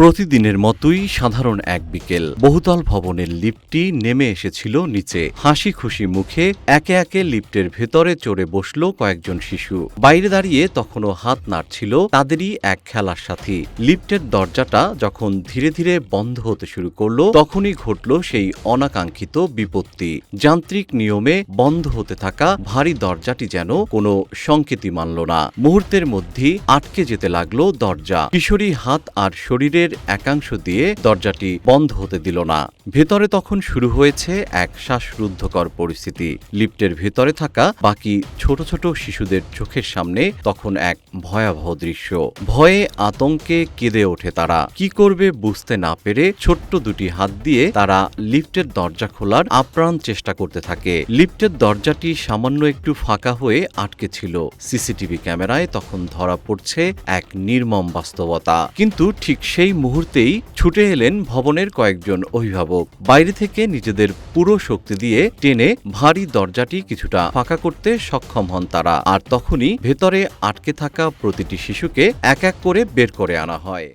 প্রতিদিনের মতোই সাধারণ এক বিকেল। বহুতল ভবনের লিফটটি নেমে এসেছিল নিচে। হাসি খুশি মুখে একে একে লিফটের ভেতরে চড়ে বসল কয়েকজন শিশু। বাইরে দাঁড়িয়ে তখনও হাত নাড়ছিল তাদেরই এক খেলার সাথী। লিফটের দরজাটা যখন ধীরে ধীরে বন্ধ হতে শুরু করলো, তখনই ঘটল সেই অনাকাঙ্ক্ষিত বিপত্তি। যান্ত্রিক নিয়মে বন্ধ হতে থাকা ভারী দরজাটি যেন কোনো সংকেতই মানল না। মুহূর্তের মধ্যেই আটকে যেতে লাগলো দরজা। কিশোরী হাত আর শরীরের একাংশ দিয়ে দরজাটি বন্ধ হতে দিল না। ভেতরে তখন শুরু হয়েছে এক শ্বাসরুদ্ধকর পরিস্থিতি। লিফটের ভেতরে থাকা বাকি ছোট ছোট শিশুদের চোখের সামনে তখন এক ভয়াবহ দৃশ্য। ভয়ে আতঙ্কে কেঁদে ওঠে তারা। কি করবে বুঝতে না পেরে ছোট্ট দুটি হাত দিয়ে তারা লিফটের দরজা খোলার আপ্রাণ চেষ্টা করতে থাকে। লিফটের দরজাটি সামান্য একটু ফাঁকা হয়ে আটকে ছিল। সিসিটিভি ক্যামেরায় তখন ধরা পড়ছে এক নির্মম বাস্তবতা। কিন্তু ঠিক সেই মুহূর্তেই ছুটে এলেন ভবনের কয়েকজন অভিভাবক। বাইরে থেকে নিজেদের পুরো শক্তি দিয়ে টেনে ভারী দরজাটি কিছুটা ফাঁকা করতে সক্ষম হন তারা। আর তখনই ভেতরে আটকে থাকা প্রতিটি শিশুকে এক এক করে বের করে আনা হয়।